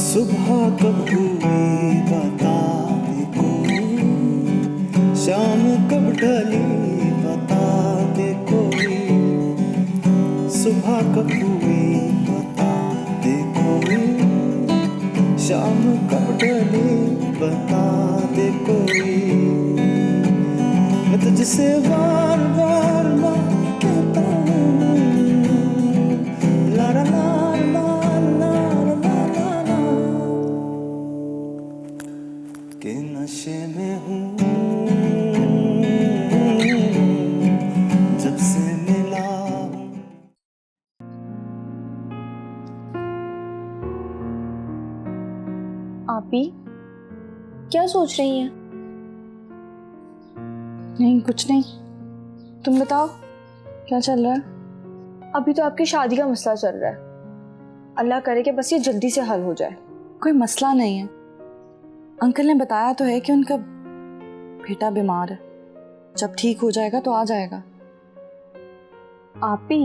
सुबह कब हुई बता दे कोई, शाम कब ढली बता दे कोई, सुबह कब हुई बता दे कोई, शाम कब ढली बता दे कोई। मैं तुझसे बार बार ना कहता हूँ, ला ला ला ला ला ला ला ला, कि नशे में हूँ जब से मिला हूँ। आपी क्या सोच रही हैं? नहीं, कुछ नहीं। तुम बताओ क्या चल रहा है? अभी तो आपकी शादी का मसला चल रहा है। अल्लाह करे कि बस ये जल्दी से हल हो जाए। कोई मसला नहीं है। अंकल ने बताया तो है कि उनका बेटा बीमार है, जब ठीक हो जाएगा तो आ जाएगा। आपी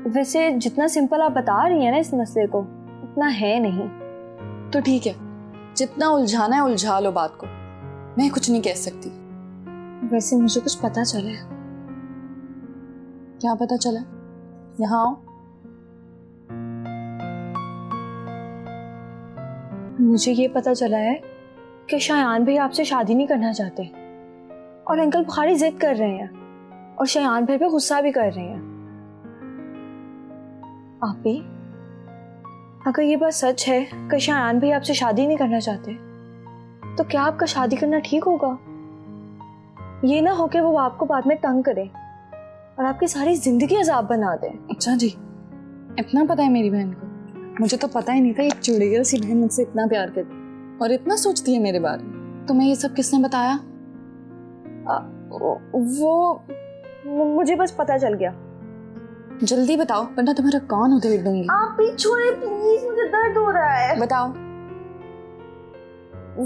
वैसे जितना सिंपल आप बता रही हैं ना इस मसले को, उतना है नहीं। तो ठीक है, जितना उलझाना है उलझा लो बात को, मैं कुछ नहीं कह सकती। वैसे मुझे कुछ पता चला है। क्या पता चला? यहाँ आओ। मुझे ये पता चला है कि शायान भाई आपसे शादी नहीं करना चाहते और अंकल बुखारी जिद कर रहे हैं और शायान भाई पे गुस्सा भी कर रहे हैं। आपी अगर ये बात सच है कि शायान भाई आपसे शादी नहीं करना चाहते, तो क्या आपका शादी करना ठीक होगा? ये ना हो कि वो आपको बाद में तंग करे और आपकी सारी जिंदगी अजाब बना दे। अच्छा जी, इतना पता है मेरी बहन को? मुझे तो पता ही नहीं था एक चुड़ैल सी बहन मुझसे इतना प्यार करती और इतना सोचती है मेरे बारे में। तुम्हें ये सब किसने बताया? वो मुझे बस पता चल गया। जल्दी बताओ वरना तुम्हारा कान उधेड़ दूंगी। आप भी छोड़े प्लीज, मुझे दर्द हो रहा है। बताओ।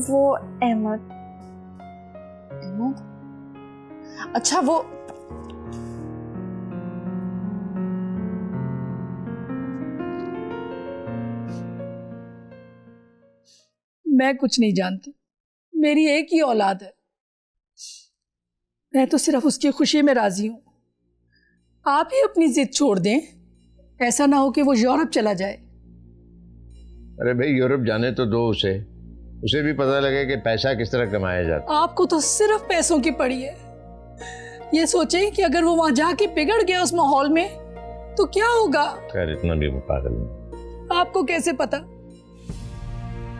वो अहमद। अच्छा वो मैं कुछ नहीं जानती, मेरी एक ही औलाद है। मैं तो सिर्फ उसकी खुशी में राजी हूं। आप ही अपनी जिद छोड़ दें, ऐसा ना हो कि वो यूरोप चला जाए। अरे भाई यूरोप जाने तो दो उसे भी पता लगे कि पैसा किस तरह कमाया जाता। आपको तो सिर्फ पैसों की पड़ी है। ये सोचें कि अगर वो वहां जाके बिगड़ गया उस माहौल में तो क्या होगा। खैर इतना भी पागल नहीं। आपको कैसे पता?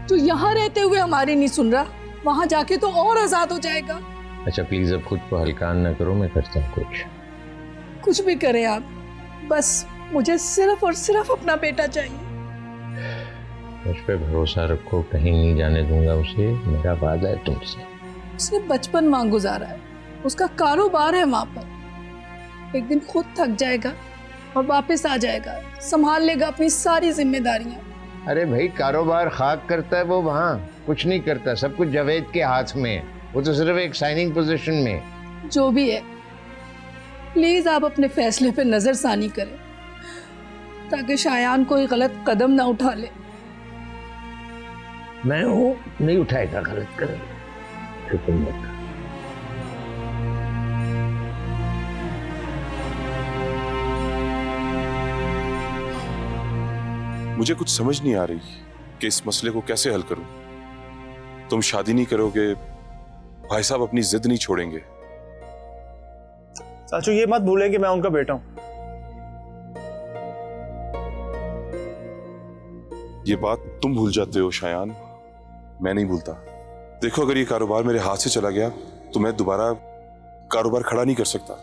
तो यहाँ रहते हुए हमारी नहीं सुन रहा, वहां जाके तो और आजाद हो जाएगा। अच्छा प्लीज अब खुद को हल्का ना करो, मैं करता हूँ कुछ भी करें आप, बस मुझे सिर्फ और सिर्फ अपना बेटा चाहिए। मुझ पे भरोसा रखो, कहीं नहीं जाने दूंगा उसे, मेरा वादा है तुमसे। उसने बचपन वहां गुजारा है, उसका कारोबार है वहां पर। एक दिन खुद थक जाएगा और वापस आ जाएगा, संभाल लेगा अपनी सारी जिम्मेदारियां। अरे भाई कारोबार खाक करता है वो, वहाँ कुछ नहीं करता, सब कुछ जावेद के हाथ में है। वो तो सिर्फ एक साइनिंग पोजीशन में। जो भी है, प्लीज आप अपने फैसले पे नजरसानी करें ताकि शायान कोई गलत कदम ना उठा ले। मैं हूँ, नहीं उठाएगा गलत कदम, फिक्र मत कर। मुझे कुछ समझ नहीं आ रही कि इस मसले को कैसे हल करूं। तुम शादी नहीं करोगे, भाई साहब अपनी जिद नहीं छोड़ेंगे। चाचू ये मत भूले कि मैं उनका बेटा हूं। ये बात तुम भूल जाते हो शायान, मैं नहीं भूलता। देखो अगर ये कारोबार मेरे हाथ से चला गया तो मैं दोबारा कारोबार खड़ा नहीं कर सकता,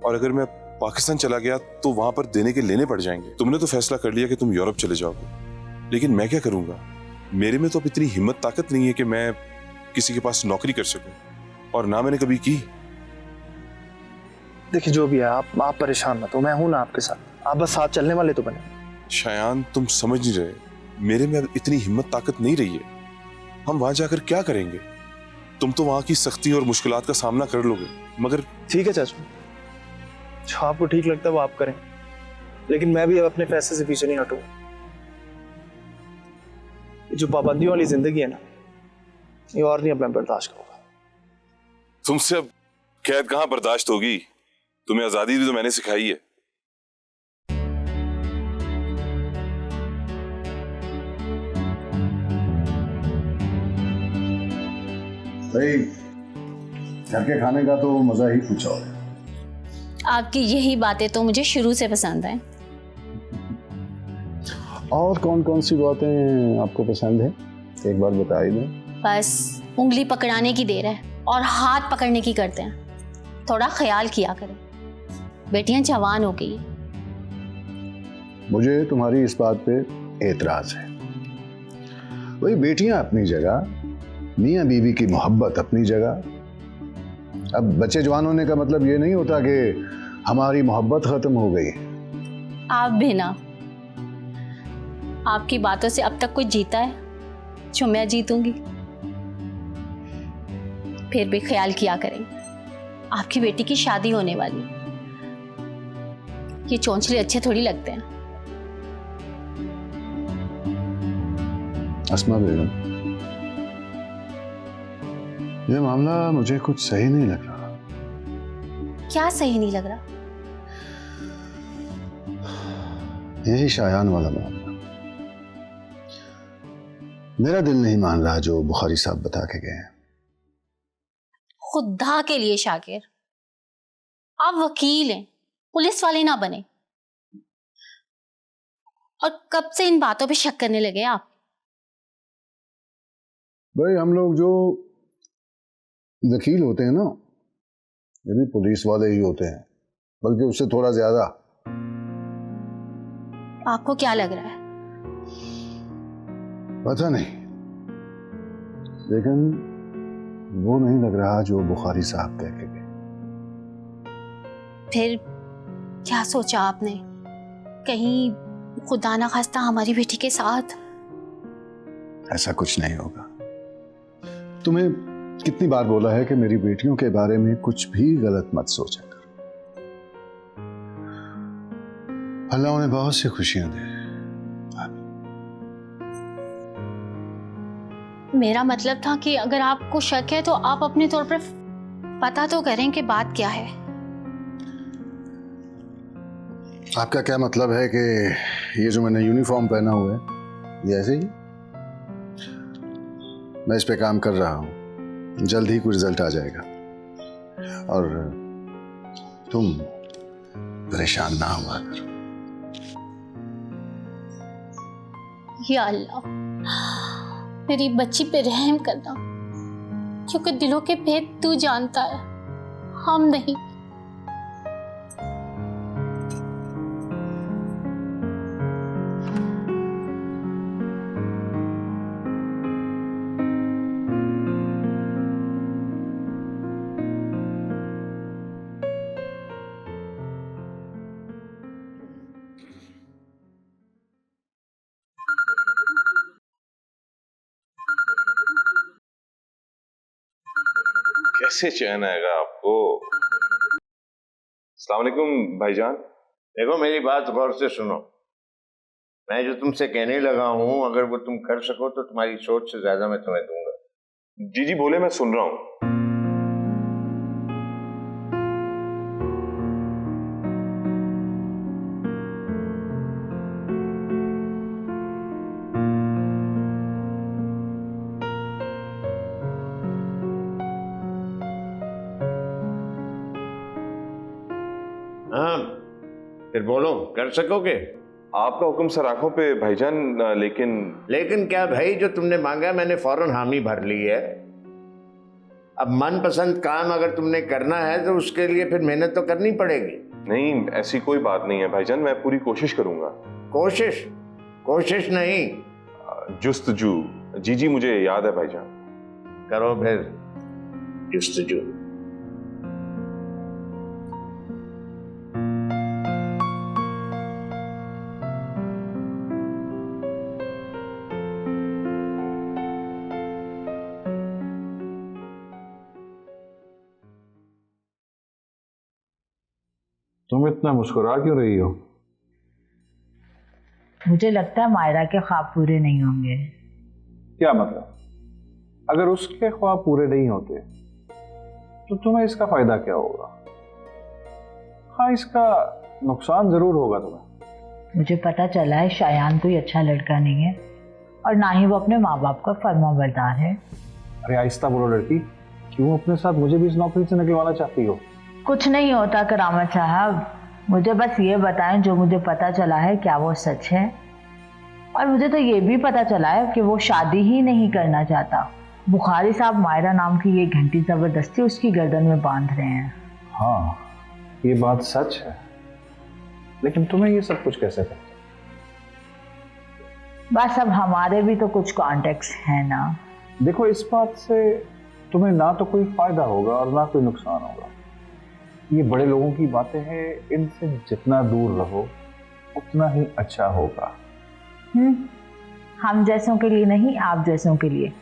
और अगर मैं पाकिस्तान चला गया तो वहां पर देने के लेने पड़ जाएंगे। तुमने तो फैसला कर लिया कि तुम यूरोप चले जाओगे, लेकिन मैं क्या करूंगा? मेरे में तो अब इतनी हिम्मत ताकत नहीं है कि मैं किसी के पास नौकरी कर सकूं, और ना मैंने कभी की। देखिए जो भी है, आप परेशान मत हो, मैं हूं ना आपके साथ। आप बस साथ चलने वाले तो बने। शायान तुम समझ नहीं रहे, मेरे में अब इतनी हिम्मत ताकत नहीं रही है। हम वहां जाकर क्या करेंगे? तुम तो वहां की सख्ती और मुश्किलात का सामना कर लोगे, मगर ठीक है चाचू, जो आपको ठीक लगता है वो आप करें, लेकिन मैं भी अब अपने फैसले से पीछे नहीं हटूंगा। जो पाबंदियों वाली जिंदगी है ना, ये और नहीं अब मैं बर्दाश्त करूंगा। तुमसे अब कैद कहां बर्दाश्त होगी, तुम्हें आजादी भी तो मैंने सिखाई है। भाई, घर के खाने का तो मजा ही कुछ और है। आपकी यही बातें तो मुझे शुरू से पसंद है। और कौन कौन सी बातें आपको पसंद है, एक बार बता ही दें। बस उंगली पकड़ाने की देर है और हाथ पकड़ने की करते हैं। थोड़ा ख्याल किया करें, बेटियां जवान हो गई। मुझे तुम्हारी इस बात पे एतराज है। वही बेटियां अपनी जगह, मियां बीवी की मोहब्बत अपनी जगह। अब बच्चे जवान होने का मतलब ये नहीं होता कि हमारी मोहब्बत खत्म हो गई। आप भी ना, आपकी बातों से अब तक कोई जीता है जो मैं जीतूंगी? फिर भी ख्याल किया करें, आपकी बेटी की शादी होने वाली। ये चोंचले अच्छे थोड़ी लगते हैं। अस्मा बेगम, ये मामला मुझे कुछ सही नहीं लग रहा। क्या सही नहीं लग रहा? यही शायान वाला मामला। मेरा दिल नहीं मान रहा जो बुखारी साहब बता के गए हैं। खुदा के लिए शाकिर, आप वकील हैं, पुलिस वाले ना बने। और कब से इन बातों पे शक करने लगे आप? भाई, हम लोग जो वकील होते हैं ना, ये भी पुलिस वाले ही होते हैं, बल्कि उससे थोड़ा ज्यादा। आपको क्या लग रहा है? पता नहीं, लेकिन वो नहीं लग रहा जो बुखारी साहब कह के गए। फिर क्या सोचा आपने? कहीं खुदा ना खास्ता हमारी बेटी के साथ? ऐसा कुछ नहीं होगा। तुम्हें कितनी बार बोला है कि मेरी बेटियों के बारे में कुछ भी गलत मत सोचा कर। अल्लाह उन्हें बहुत सी खुशियां दे। मेरा मतलब था कि अगर आपको शक है तो आप अपने तौर पर पता तो करें कि बात क्या है। आपका क्या मतलब है कि ये जो मैंने यूनिफॉर्म पहना हुआ है, ये ऐसे ही? मैं इस पे काम कर रहा हूं, जल्द ही कुछ रिजल्ट आ जाएगा। और तुम परेशान ना हुआ करो। या अल्लाह, मेरी बच्ची पे रहम करना, क्योंकि दिलों के भेद तू जानता है, हम नहीं। कैसे चैन आएगा आपको? अस्सलाम वालेकुम भाईजान। देखो, मेरी बात गौर से सुनो। मैं जो तुमसे कहने लगा हूं, अगर वो तुम कर सको तो तुम्हारी सोच से ज्यादा मैं तुम्हें दूंगा। जी जी बोले, मैं सुन रहा हूं। हाँ, फिर बोलो, कर सकोगे? आपका हुक्म सर आंखों पे भाईजान। लेकिन क्या भाई, जो तुमने मांगा मैंने फौरन हामी भर ली है। अब मनपसंद काम अगर तुमने करना है तो उसके लिए फिर मेहनत तो करनी पड़ेगी। नहीं, ऐसी कोई बात नहीं है भाईजान, मैं पूरी कोशिश करूंगा। कोशिश नहीं, जुस्तजू। जी जी मुझे याद है भाईजान। करो फिर जुस्तजू। तुम इतना मुस्कुरा क्यों रही हो? मुझे लगता है मायरा के ख्वाब पूरे नहीं होंगे। क्या मतलब? अगर उसके ख्वाब पूरे नहीं होते तो तुम्हें इसका फायदा क्या होगा? हाँ, इसका नुकसान जरूर होगा तुम्हें। मुझे पता चला है शायान कोई अच्छा लड़का नहीं है और ना ही वो अपने माँ बाप का फर्माबरदार है। अरे आहिस्ता बोलो लड़की, क्यों अपने साथ मुझे भी इस नौकरी से निकलवाना चाहती हो? कुछ नहीं होता करामत साहब, मुझे बस ये बताएं जो मुझे पता चला है क्या वो सच है। और मुझे तो ये भी पता चला है कि वो शादी ही नहीं करना चाहता। बुखारी साहब मायरा नाम की ये घंटी जबरदस्ती उसकी गर्दन में बांध रहे हैं। हाँ, ये बात सच है, लेकिन तुम्हें ये सब कुछ कैसे पता? बस अब हमारे भी तो कुछ कॉन्टेक्ट है ना। देखो, इस बात से तुम्हें ना तो कोई फायदा होगा और ना कोई नुकसान होगा। ये बड़े लोगों की बातें हैं, इनसे जितना दूर रहो उतना ही अच्छा होगा। हम जैसों के लिए नहीं, आप जैसों के लिए।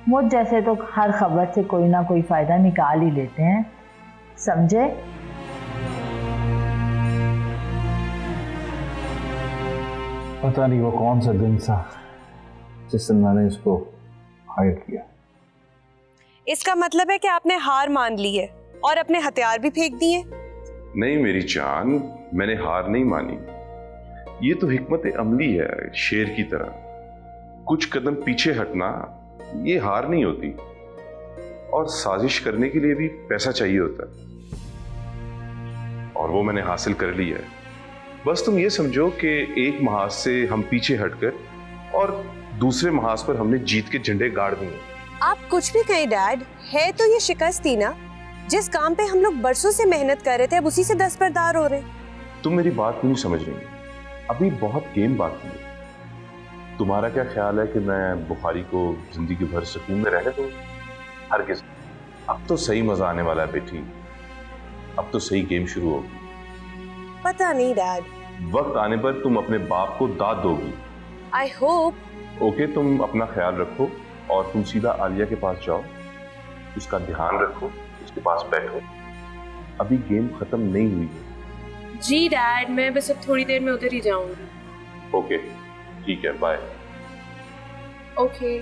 मुझ जैसे तो हर खबर से कोई ना कोई फायदा निकाल ही लेते हैं, समझे? पता नहीं वो कौन सा दिन था जिस दिन मैंने इसको हायर किया। इसका मतलब है कि आपने हार मान ली है और अपने हथियार भी फेंक दिए? नहीं मेरी जान, मैंने हार नहीं मानी। ये तो हिकमत अमली है, शेर की तरह। कुछ कदम पीछे हटना ये हार नहीं होती। और साजिश करने के लिए भी पैसा चाहिए होता है, और वो मैंने हासिल कर लिया है। बस तुम ये समझो कि एक महाज से हम पीछे हटकर और दूसरे महाज पर हमने जीत के झंडे गाड़ दिए। आप कुछ भी कहें डैड, है तो ये शिकस्त थी ना। जिस काम पे हम लोग बरसों से मेहनत कर रहे थे, अब उसी से दस्तबरदार हो रहे। तुम मेरी बात क्यों नहीं समझ रही? अभी बहुत गेम बाकी है। तुम्हारा क्या ख्याल है कि मैं बुखारी को जिंदगी भर सुकून में रहने दूं? हरगिज़। अब तो सही मजा आने वाला है बेटी, अब तो सही गेम शुरू होगी। पता नहीं डैड। वक्त आने पर तुम अपने बाप को दाद दोगी। I hope. ओके, तुम अपना ख्याल रखो और तुम सीधा आलिया के पास जाओ, उसका ध्यान रखो, उसके पास बैठो। अभी गेम खत्म नहीं हुई है। जी डैड, मैं बस अब थोड़ी देर में उधर ही जाऊंगी। ओके ठीक है, बाय। ओके।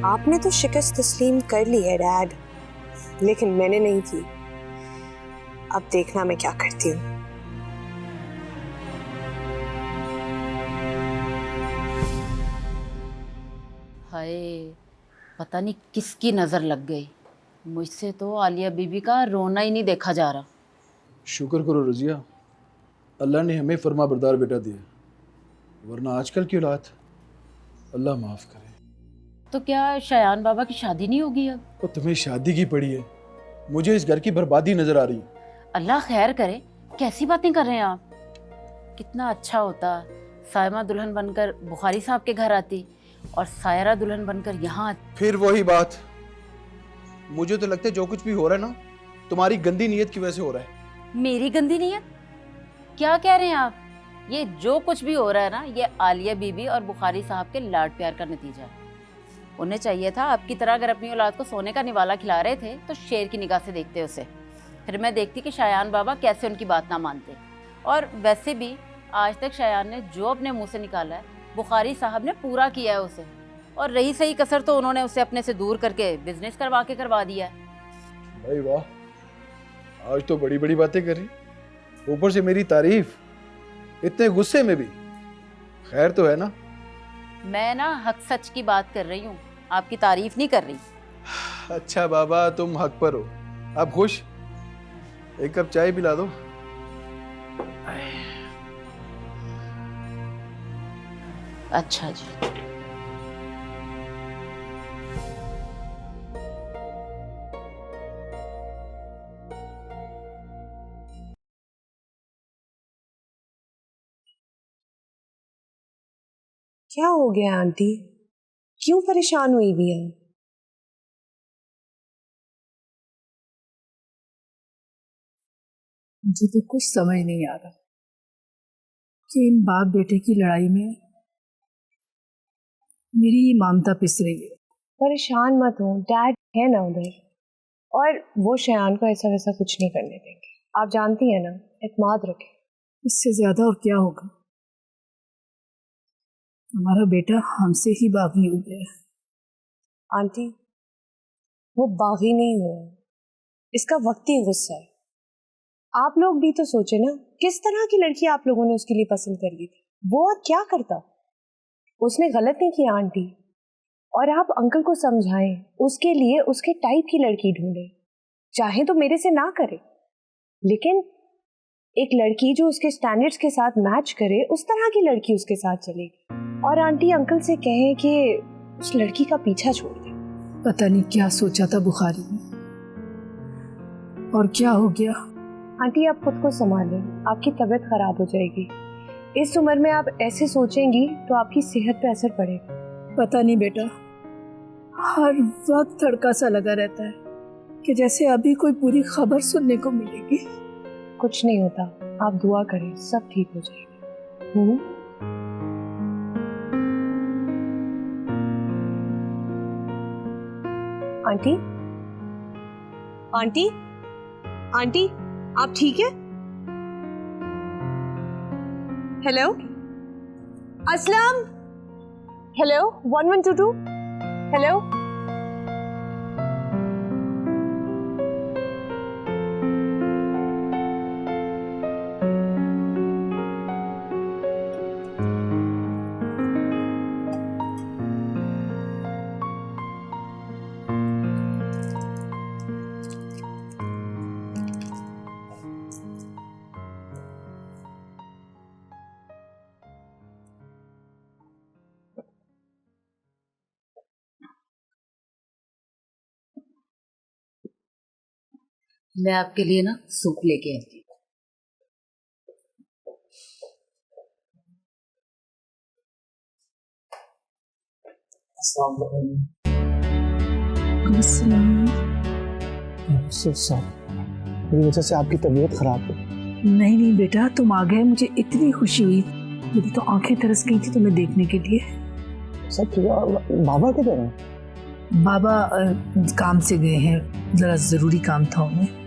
आपने तो शिकस्त तस्लीम कर ली है डैड, लेकिन मैंने नहीं की। अब देखना मैं क्या करती हूँ। हाय, पता नहीं किसकी नज़र लग गई। मुझसे तो आलिया बीबी का रोना ही नहीं देखा जा रहा। शुक्र करो रजिया, अल्लाह ने हमें फरमा बरदार बेटा दिया, वरना आजकल की औलाद अल्लाह माफ़ करे। तो क्या शयान बाबा की शादी नहीं होगी अब? तो तुम्हें शादी की पड़ी है, मुझे इस घर की बर्बादी नजर आ रही है। अल्लाह खैर करे, कैसी बातें कर रहे हैं आप? कितना अच्छा होता सायमा दुल्हन बनकर बुखारी साहब के घर आती और सायरा दुल्हन बनकर यहाँ आती। फिर वही बात, मुझे तो लगता है जो कुछ भी हो रहा है ना, तुम्हारी गंदी नीयत की वजह से हो रहा है। मेरी गंदी नीयत? क्या कह रहे हैं आप? ये जो कुछ भी हो रहा है ना, ये आलिया बीबी और बुखारी साहब के लाड प्यार का नतीजा है। उन्हें चाहिए था आपकी तरह अगर अपनी औलाद को सोने का निवाला खिला रहे थे तो शेर की निगाह से देखते उसे। फिर मैं देखती कि शायान बाबा कैसे उनकी बात ना मानते। और वैसे भी आज तक शायान ने जो अपने मुंह से निकाला है, बुखारी साहब ने पूरा किया है उसे। और रही सही कसर तो उन्होंने उसे अपने से दूर करके बिजनेस करवा दिया है। भाई वाह, आज तो बड़ी बड़ी बातें करी, ऊपर से मेरी तारीफ, इतने गुस्से में भी। खैर तो है ना? मैं ना हक सच की बात कर रही हूँ, आपकी तारीफ नहीं कर रही। अच्छा बाबा, तुम हक पर हो। अब खुश? एक कप चाय पिला दो। अच्छा जी। क्या हो गया आंटी, क्यों परेशान हुई भी है? मुझे तो कुछ समझ नहीं आ रहा कि इन बाप बेटे की लड़ाई में मेरी ममता पिस रही है। परेशान मत हो, डैड है ना उधर, और वो शयान को ऐसा वैसा कुछ नहीं करने देंगे। आप जानती हैं ना, इत्मीनान रखें। इससे ज्यादा और क्या होगा? हमारा बेटा हमसे ही बागी हो गया है। आंटी, वो बागी नहीं हुआ, इसका वक्ती गुस्सा है। आप लोग भी तो सोचे ना, किस तरह की लड़की आप लोगों ने उसके लिए पसंद कर ली थी। वो और क्या करता, उसने गलत नहीं किया आंटी। और आप अंकल को समझाएं, उसके लिए उसके टाइप की लड़की ढूंढे। चाहे तो मेरे से ना करे, लेकिन एक लड़की जो उसके स्टैंडर्ड्स के साथ मैच करे, उस तरह की लड़की उसके साथ चलेगी। और आंटी अंकल से कहें कि उस लड़की का पीछा छोड़ दे। पता नहीं क्या सोचा था बुखारी में, और क्या हो गया। आंटी आप खुद को संभालें, आपकी तबीयत खराब हो जाएगी। इस उम्र में आप ऐसे सोचेंगी तो आपकी सेहत पे असर पड़ेगा। पता नहीं बेटा, हर वक्त धड़का सा लगा रहता है कि जैसे अभी कोई बुरी खबर सुनने को मिलेगी। कुछ नहीं होता, आप दुआ करें, सब ठीक हो जाएगा। आंटी, आंटी, आंटी, आप ठीक है? Hello Aslam, hello 1122, hello. मैं आपके लिए ना सूप लेके आती हूँ। मेरी वजह से आपकी तबीयत खराब हो। नहीं नहीं बेटा, तुम आ गए, मुझे इतनी खुशी हुई। मेरी तो आंखें तरस गई थी तुम्हें देखने के लिए। सब ठीक है। बाबा किधर हैं? बाबा काम से गए हैं, जरा जरूरी काम था उन्हें।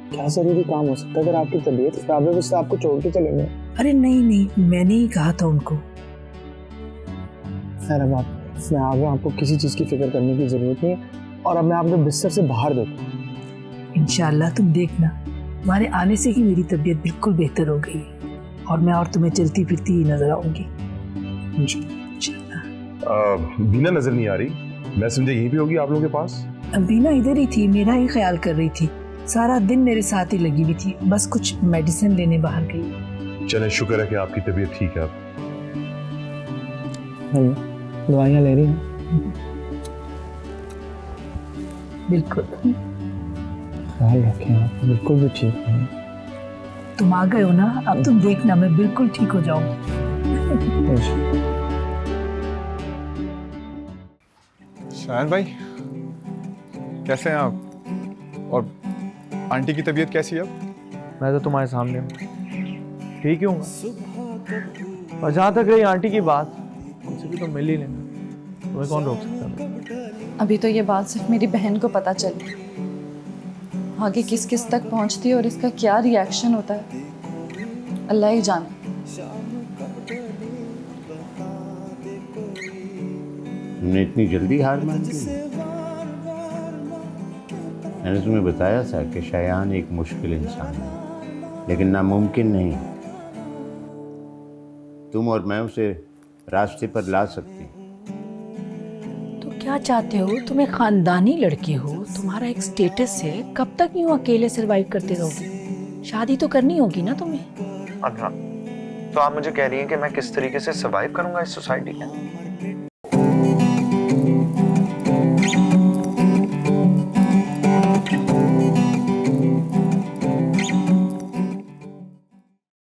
क्या जरूरी काम हो सकता है? अगर आपकी तबीयत खराब है तो आपको छोड़ के चलेंगे? अरे नहीं नहीं, मैंने ही कहा था उनको। खैर अब मैं आ गया, आपको किसी चीज़ की फिक्र करने की ज़रूरत नहीं है। और अब मैं आपको बिस्तर से बाहर देता हूँ। इंशाल्लाह तुम देखना, तुम्हारे आने से ही मेरी तबीयत बिल्कुल बेहतर हो गई और मैं और तुम्हें चलती फिरती ही नजर आऊंगी। बीना नजर नहीं आ रही, मैं समझा यहीं पे होगी आप लोगों के पास। बीना इधर ही थी, मेरा ही ख्याल कर रही थी, सारा दिन मेरे साथ ही लगी हुई थी, बस कुछ मेडिसिन लेने बाहर गई। चले, शुक्र है कि आपकी तबीयत ठीक है अब। दवाइयाँ ले रही हैं? बिल्कुल। ख्याल रखें आप, बिल्कुल भी ठीक नहीं। तुम आ गए हो ना, अब तुम देखना मैं बिल्कुल ठीक हो जाऊंगी। शायन भाई, कैसे हैं आप? और आंटी की तबीयत कैसी है अब? मैं तो तुम्हारे सामने हूँ, ठीक ही हूँ। और जहाँ तक रही आंटी की बात, उनसे भी तो मिल ही लेना, तुम्हें कौन रोक सकता है? अभी तो ये बात सिर्फ मेरी बहन को पता चली, आगे किस किस तक पहुंचती है और इसका क्या रिएक्शन होता है अल्लाह ही जाने। तुमने इतनी जल्दी हार मान ली? मैंने तुम्हें बताया था कि शयान एक मुश्किल इंसान है, लेकिन नामुमकिन नहीं। तुम और मैं उसे रास्ते पर ला सकती। तो क्या चाहते हो? तुम एक खानदानी लड़की हो, तुम्हारा एक स्टेटस है, कब तक यूं अकेले सरवाइव करते रहोगे? शादी तो करनी होगी ना तुम्हें। अच्छा, तो आप मुझे कह रही हैं कि मैं किस तरीके से सरवाइव करूंगा इस सोसाइटी में?